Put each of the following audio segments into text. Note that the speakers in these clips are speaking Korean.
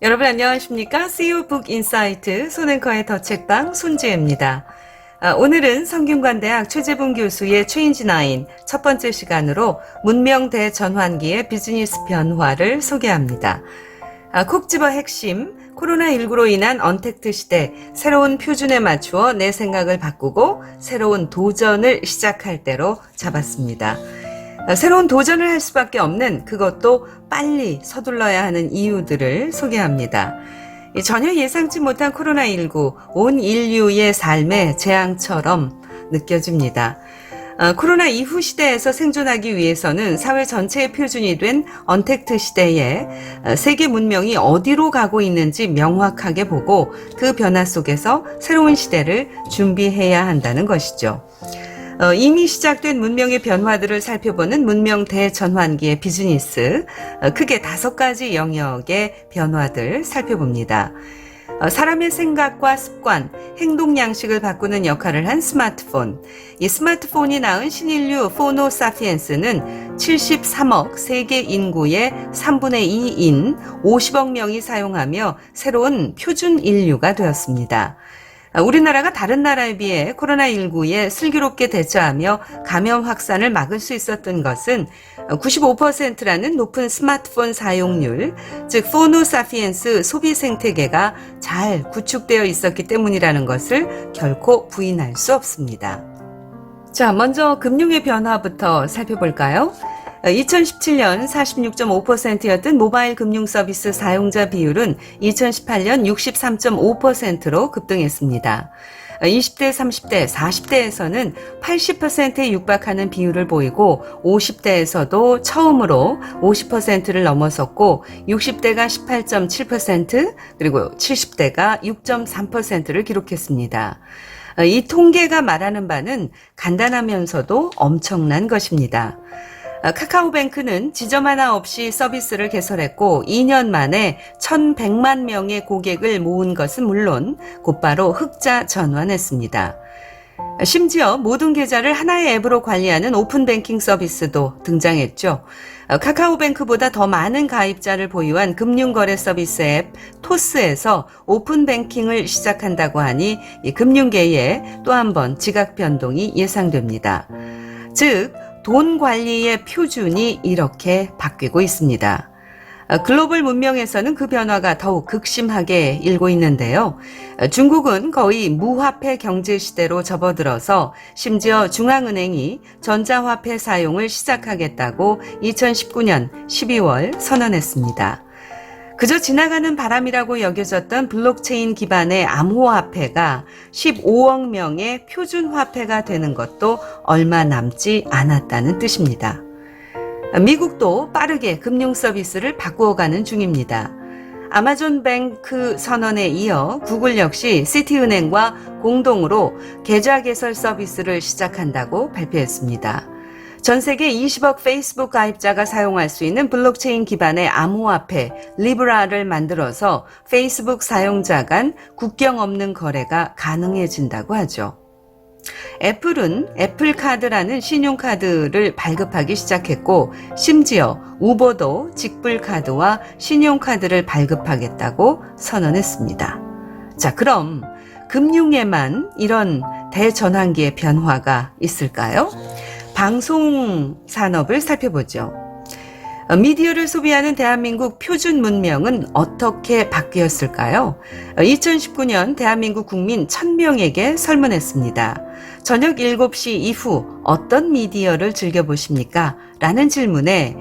여러분 안녕하십니까? CEO 북 인사이트 손앵커의 더책방 손지혜입니다. 오늘은 성균관대학 최재봉 교수의 체인지9 첫 번째 시간으로 문명 대전환기의 비즈니스 변화를 소개합니다. 콕 집어 핵심, 코로나19로 인한 언택트 시대, 새로운 표준에 맞추어 내 생각을 바꾸고 새로운 도전을 시작할 때로 잡았습니다. 새로운 도전을 할 수밖에 없는, 그것도 빨리 서둘러야 하는 이유들을 소개합니다. 전혀 예상치 못한 코로나19, 온 인류의 삶의 재앙처럼 느껴집니다. 코로나 이후 시대에서 생존하기 위해서는 사회 전체의 표준이 된 언택트 시대에 세계 문명이 어디로 가고 있는지 명확하게 보고 그 변화 속에서 새로운 시대를 준비해야 한다는 것이죠. 이미 시작된 문명의 변화들을 살펴보는 문명 대전환기의 비즈니스, 크게 5가지 영역의 변화들 살펴봅니다. 사람의 생각과 습관, 행동 양식을 바꾸는 역할을 한 스마트폰. 이 스마트폰이 낳은 신인류 포노사피엔스는 73억 세계 인구의 3분의 2인 50억 명이 사용하며 새로운 표준 인류가 되었습니다. 우리나라가 다른 나라에 비해 코로나19에 슬기롭게 대처하며 감염 확산을 막을 수 있었던 것은 95%라는 높은 스마트폰 사용률, 즉 포노사피엔스 소비 생태계가 잘 구축되어 있었기 때문이라는 것을 결코 부인할 수 없습니다. 자, 먼저 금융의 변화부터 살펴볼까요? 2017년 46.5%였던 모바일 금융 서비스 사용자 비율은 2018년 63.5%로 급등했습니다. 20대, 30대, 40대에서는 80%에 육박하는 비율을 보이고 50대에서도 처음으로 50%를 넘어섰고 60대가 18.7% 그리고 70대가 6.3%를 기록했습니다. 이 통계가 말하는 바는 간단하면서도 엄청난 것입니다. 카카오뱅크는 지점 하나 없이 서비스를 개설했고 2년 만에 1,100만 명의 고객을 모은 것은 물론 곧바로 흑자 전환했습니다. 심지어 모든 계좌를 하나의 앱으로 관리하는 오픈뱅킹 서비스도 등장했죠. 카카오뱅크보다 더 많은 가입자를 보유한 금융거래 서비스 앱 토스에서 오픈뱅킹을 시작한다고 하니 이 금융계에 또 한 번 지각 변동이 예상됩니다. 즉 돈 관리의 표준이 이렇게 바뀌고 있습니다. 글로벌 문명에서는 그 변화가 더욱 극심하게 일고 있는데요. 중국은 거의 무화폐 경제 시대로 접어들어서 심지어 중앙은행이 전자화폐 사용을 시작하겠다고 2019년 12월 선언했습니다. 그저 지나가는 바람이라고 여겨졌던 블록체인 기반의 암호화폐가 15억 명의 표준화폐가 되는 것도 얼마 남지 않았다는 뜻입니다. 미국도 빠르게 금융 서비스를 바꾸어가는 중입니다. 아마존뱅크 선언에 이어 구글 역시 시티은행과 공동으로 계좌 개설 서비스를 시작한다고 발표했습니다. 전 세계 20억 페이스북 가입자가 사용할 수 있는 블록체인 기반의 암호화폐 리브라를 만들어서 페이스북 사용자 간 국경 없는 거래가 가능해진다고 하죠. 애플은 애플카드라는 신용카드를 발급하기 시작했고 심지어 우버도 직불카드와 신용카드를 발급하겠다고 선언했습니다. 자, 그럼 금융에만 이런 대전환기의 변화가 있을까요? 방송 산업을 살펴보죠. 미디어를 소비하는 대한민국 표준 문명은 어떻게 바뀌었을까요? 2019년 대한민국 국민 1000명에게 설문했습니다. 저녁 7시 이후 어떤 미디어를 즐겨보십니까? 라는 질문에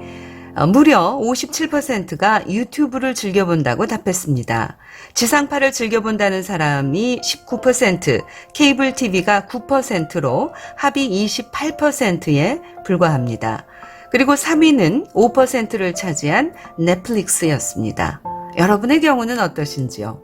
무려 57%가 유튜브를 즐겨본다고 답했습니다. 지상파를 즐겨본다는 사람이 19%, 케이블 TV가 9%로 합이 28%에 불과합니다. 그리고 3위는 5%를 차지한 넷플릭스였습니다. 여러분의 경우는 어떠신지요?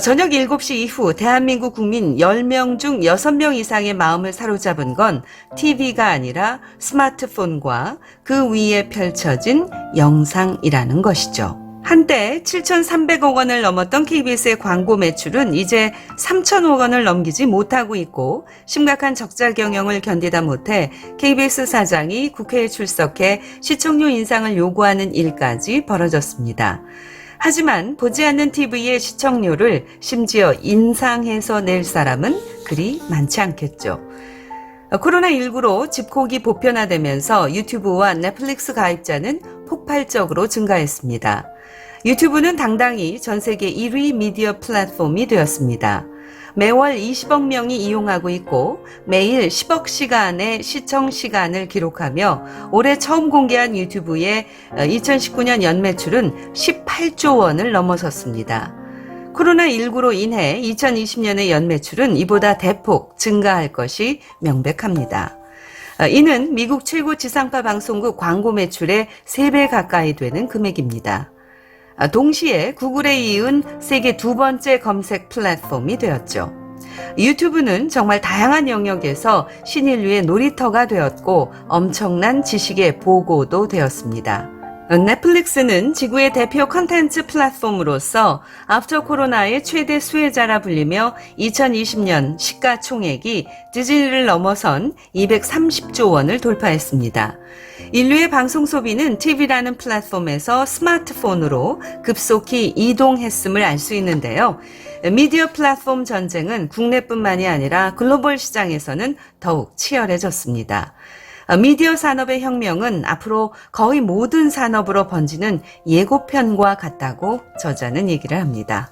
저녁 7시 이후 대한민국 국민 10명 중 6명 이상의 마음을 사로잡은 건 TV가 아니라 스마트폰과 그 위에 펼쳐진 영상이라는 것이죠. 한때 7,300억 원을 넘었던 KBS의 광고 매출은 이제 3,000억 원을 넘기지 못하고 있고 심각한 적자 경영을 견디다 못해 KBS 사장이 국회에 출석해 시청률 인상을 요구하는 일까지 벌어졌습니다. 하지만 보지 않는 TV의 시청률을 심지어 인상해서 낼 사람은 그리 많지 않겠죠. 코로나19로 집콕이 보편화되면서 유튜브와 넷플릭스 가입자는 폭발적으로 증가했습니다. 유튜브는 당당히 전 세계 1위 미디어 플랫폼이 되었습니다. 매월 20억 명이 이용하고 있고 매일 10억 시간의 시청 시간을 기록하며 올해 처음 공개한 유튜브의 2019년 연매출은 18조 원을 넘어섰습니다. 코로나19로 인해 2020년의 연매출은 이보다 대폭 증가할 것이 명백합니다. 이는 미국 최고 지상파 방송국 광고 매출의 3배 가까이 되는 금액입니다. 동시에 구글에 이은 세계 두 번째 검색 플랫폼이 되었죠. 유튜브는 정말 다양한 영역에서 신인류의 놀이터가 되었고 엄청난 지식의 보고도 되었습니다. 넷플릭스는 지구의 대표 컨텐츠 플랫폼으로서 애프터 코로나의 최대 수혜자라 불리며 2020년 시가총액이 디즈니를 넘어선 230조 원을 돌파했습니다. 인류의 방송 소비는 TV라는 플랫폼에서 스마트폰으로 급속히 이동했음을 알 수 있는데요. 미디어 플랫폼 전쟁은 국내뿐만이 아니라 글로벌 시장에서는 더욱 치열해졌습니다. 미디어 산업의 혁명은 앞으로 거의 모든 산업으로 번지는 예고편과 같다고 저자는 얘기를 합니다.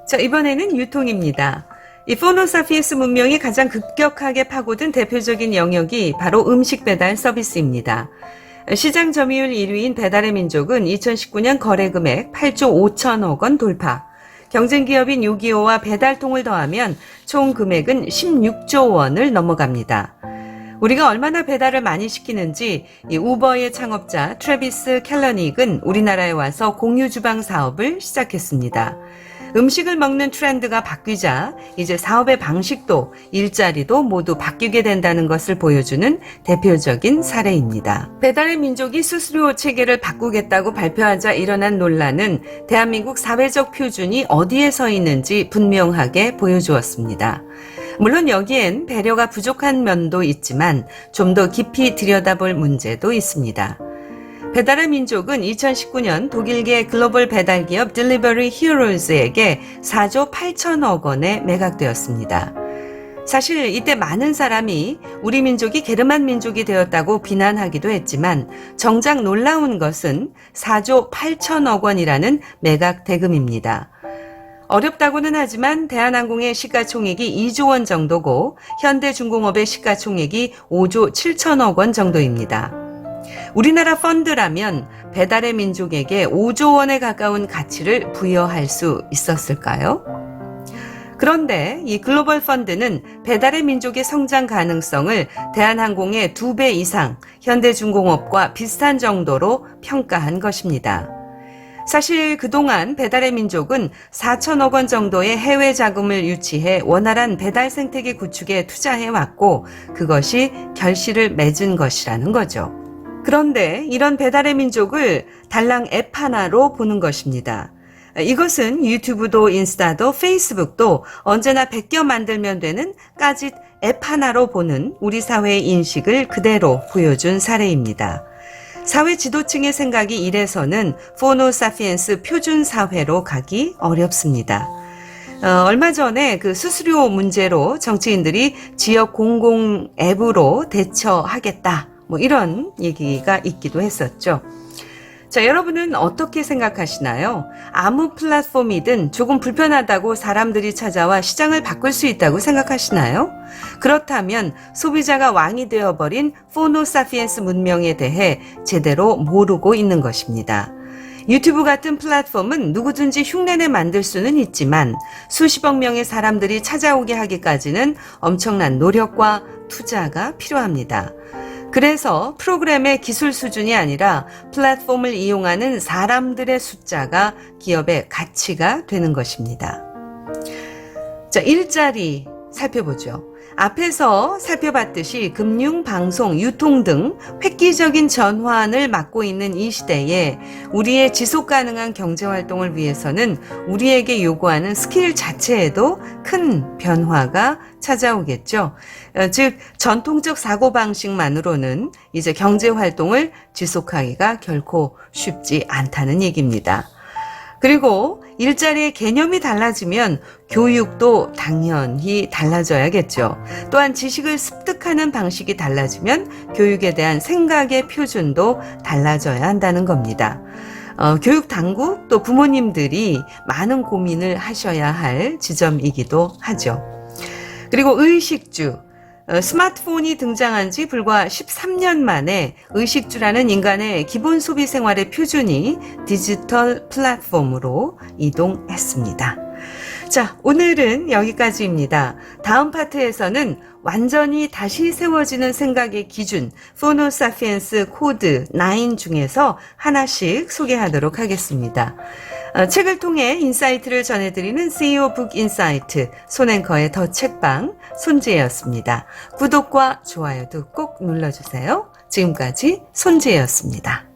자, 이번에는 유통입니다. 이 포노사피엔스 문명이 가장 급격하게 파고든 대표적인 영역이 바로 음식 배달 서비스입니다. 시장 점유율 1위인 배달의 민족은 2019년 거래 금액 8조 5천억 원 돌파. 경쟁 기업인 요기요와 배달통을 더하면 총 금액은 16조 원을 넘어갑니다. 우리가 얼마나 배달을 많이 시키는지 이 우버의 창업자 트래비스 켈러닉은 우리나라에 와서 공유 주방 사업을 시작했습니다. 음식을 먹는 트렌드가 바뀌자 이제 사업의 방식도 일자리도 모두 바뀌게 된다는 것을 보여주는 대표적인 사례입니다. 배달의 민족이 수수료 체계를 바꾸겠다고 발표하자 일어난 논란은 대한민국 사회적 표준이 어디에 서 있는지 분명하게 보여주었습니다. 물론 여기엔 배려가 부족한 면도 있지만 좀 더 깊이 들여다볼 문제도 있습니다. 배달의 민족은 2019년 독일계 글로벌 배달기업 딜리버리 히어로즈에게 4조 8천억 원에 매각되었습니다. 사실 이때 많은 사람이 우리 민족이 게르만 민족이 되었다고 비난하기도 했지만 정작 놀라운 것은 4조 8천억 원이라는 매각 대금입니다. 어렵다고는 하지만 대한항공의 시가총액이 2조 원 정도고 현대중공업의 시가총액이 5조 7천억 원 정도입니다. 우리나라 펀드라면 배달의 민족에게 5조 원에 가까운 가치를 부여할 수 있었을까요? 그런데 이 글로벌 펀드는 배달의 민족의 성장 가능성을 대한항공의 2배 이상, 현대중공업과 비슷한 정도로 평가한 것입니다. 사실 그동안 배달의 민족은 4천억 원 정도의 해외 자금을 유치해 원활한 배달 생태계 구축에 투자해왔고 그것이 결실을 맺은 것이라는 거죠. 그런데 이런 배달의 민족을 달랑 앱 하나로 보는 것입니다. 이것은 유튜브도 인스타도 페이스북도 언제나 베껴 만들면 되는 까짓 앱 하나로 보는 우리 사회의 인식을 그대로 보여준 사례입니다. 사회 지도층의 생각이 이래서는 포노사피엔스 표준 사회로 가기 어렵습니다. 얼마 전에 그 수수료 문제로 정치인들이 지역 공공 앱으로 대처하겠다. 이런 얘기가 있기도 했었죠. 자, 여러분은 어떻게 생각하시나요? 아무 플랫폼이든 조금 불편하다고 사람들이 찾아와 시장을 바꿀 수 있다고 생각하시나요? 그렇다면 소비자가 왕이 되어버린 포노사피엔스 문명에 대해 제대로 모르고 있는 것입니다. 유튜브 같은 플랫폼은 누구든지 흉내내 만들 수는 있지만 수십억 명의 사람들이 찾아오게 하기까지는 엄청난 노력과 투자가 필요합니다. 그래서 프로그램의 기술 수준이 아니라 플랫폼을 이용하는 사람들의 숫자가 기업의 가치가 되는 것입니다. 자, 일자리 살펴보죠. 앞에서 살펴봤듯이 금융, 방송, 유통 등 획기적인 전환을 맡고 있는 이 시대에 우리의 지속 가능한 경제 활동을 위해서는 우리에게 요구하는 스킬 자체에도 큰 변화가 찾아오겠죠. 즉 전통적 사고방식만으로는 이제 경제 활동을 지속하기가 결코 쉽지 않다는 얘기입니다. 그리고 일자리의 개념이 달라지면 교육도 당연히 달라져야겠죠. 또한 지식을 습득하는 방식이 달라지면 교육에 대한 생각의 표준도 달라져야 한다는 겁니다. 교육 당국 또 부모님들이 많은 고민을 하셔야 할 지점이기도 하죠. 그리고 의식주. 스마트폰이 등장한 지 불과 13년 만에 의식주라는 인간의 기본 소비 생활의 표준이 디지털 플랫폼으로 이동했습니다. 자, 오늘은 여기까지입니다. 다음 파트에서는 완전히 다시 세워지는 생각의 기준, 포노사피엔스 코드 9 중에서 하나씩 소개하도록 하겠습니다. 책을 통해 인사이트를 전해드리는 CEO 북 인사이트, 손앵커의 더 책방, 손지혜였습니다. 구독과 좋아요도 꼭 눌러주세요. 지금까지 손지혜였습니다.